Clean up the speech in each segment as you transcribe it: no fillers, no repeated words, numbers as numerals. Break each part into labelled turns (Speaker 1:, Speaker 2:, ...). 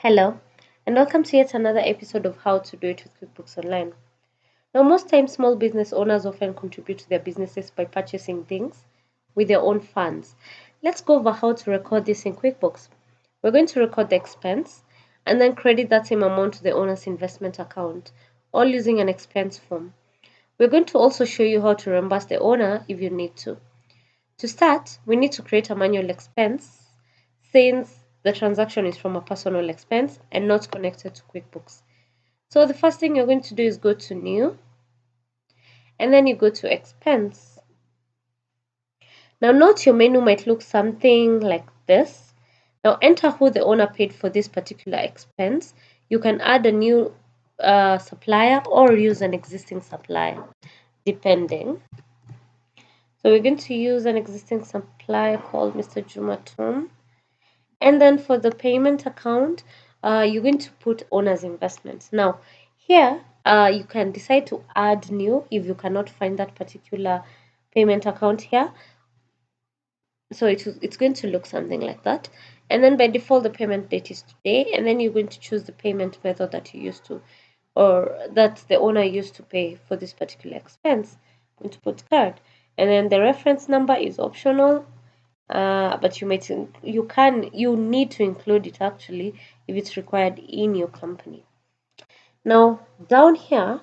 Speaker 1: Hello, and welcome to yet another episode of How to Do It with QuickBooks Online. Now, most times, small business owners often contribute to their businesses by purchasing things with their own funds. Let's go over how to record this in QuickBooks. We're going to record the expense and then credit that same amount to the owner's investment account, all using an expense form. We're going to also show you how to reimburse the owner if you need to. To start, we need to create a manual expense since the transaction is from a personal expense and not connected to QuickBooks. So the first thing you're going to do is go to New and then you go to Expense. Now note your menu might look something like this. Now enter who the owner paid for this particular expense. You can add a new supplier or use an existing supplier depending. So we're going to use an existing supplier called Mr. Jumatum. And then for the payment account, you're going to put owner's investments. Now, here you can decide to add new if you cannot find that particular payment account here. So it's going to look something like that. And then by default, the payment date is today. And then you're going to choose the payment method that you used to, or that the owner used to pay for this particular expense. I'm going to put card. And then the reference number is optional, but you need to include it actually if it's required in your company. Now down here,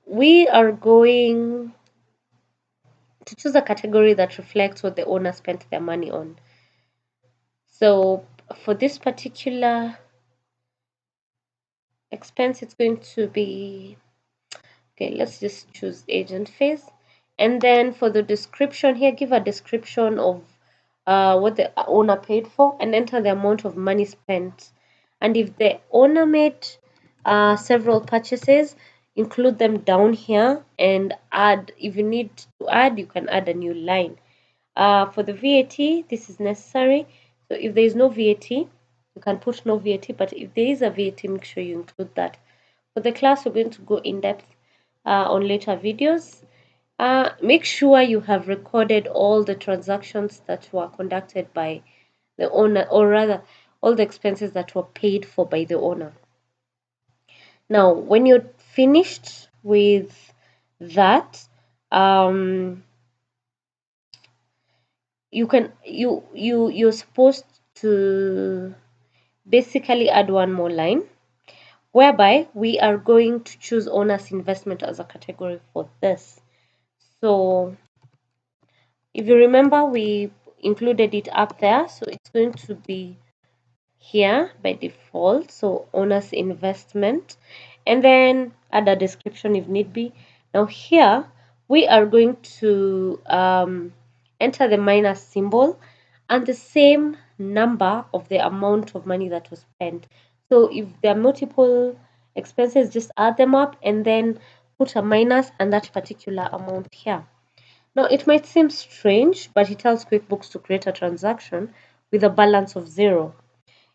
Speaker 1: we are going to choose a category that reflects what the owner spent their money on. So for this particular expense, it's going to be, okay, let's just choose agent fees. And then for the description here, give a description of what the owner paid for and enter the amount of money spent. And if the owner made several purchases, include them down here and add. If you need to add, you can add a new line. For the VAT, this is necessary. So if there is no VAT, you can put no VAT, but if there is a VAT, make sure you include that. For the class, we're going to go in depth on later videos. Make sure you have recorded all the transactions that were conducted by the owner, or rather, all the expenses that were paid for by the owner. Now, when you're finished with that, you're supposed to basically add one more line, whereby we are going to choose owner's investment as a category for this. So if you remember, we included it up there, so it's going to be here by default. So owner's investment, and then add a description if need be. Now here we are going to enter the minus symbol and the same number of the amount of money that was spent. So if there are multiple expenses, just add them up and then put a minus and that particular amount here. Now, it might seem strange, but it tells QuickBooks to create a transaction with a balance of 0.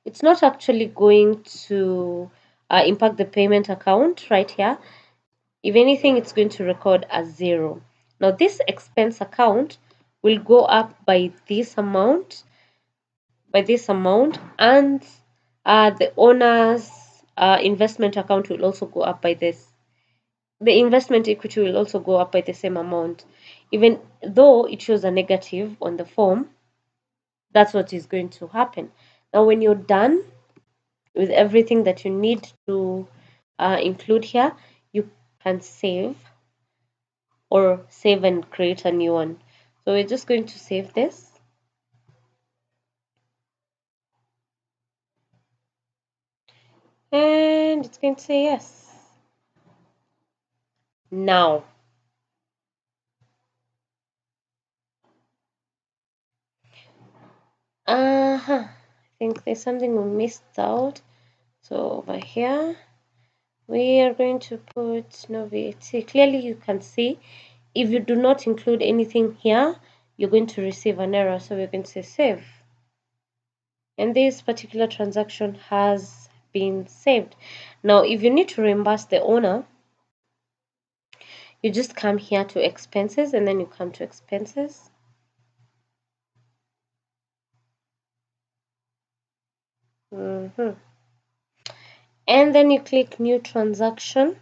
Speaker 1: It's not actually going to impact the payment account right here. If anything, it's going to record as 0. Now, this expense account will go up by this amount, and the owner's investment account will also go up by this. The investment equity will also go up by the same amount. Even though it shows a negative on the form, that's what is going to happen. Now, when you're done with everything that you need to include here, you can save and create a new one. So we're just going to save this. And it's going to say yes. Now, I think there's something we missed out. So over here, we are going to put no VAT. Clearly, you can see if you do not include anything here, you're going to receive an error. So we're going to say save. And this particular transaction has been saved. Now, if you need to reimburse the owner, you just come here to expenses and then you come to expenses. Mhm. And then you click new transaction,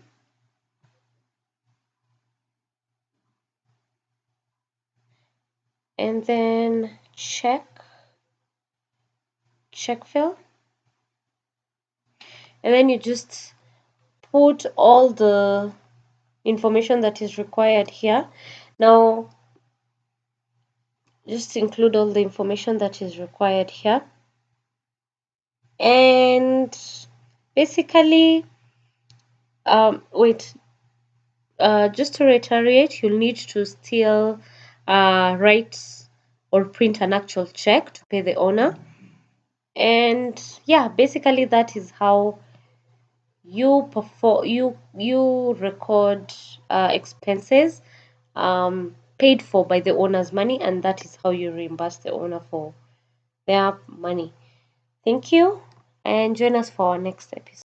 Speaker 1: and then check fill, and then you just put all the information that is required here. Now just include all the information that is required here, and basically wait, just to reiterate, you'll need to still write or print an actual check to pay the owner. And yeah, basically that is how you record expenses paid for by the owner's money, and that is how you reimburse the owner for their money. Thank you, and join us for our next episode.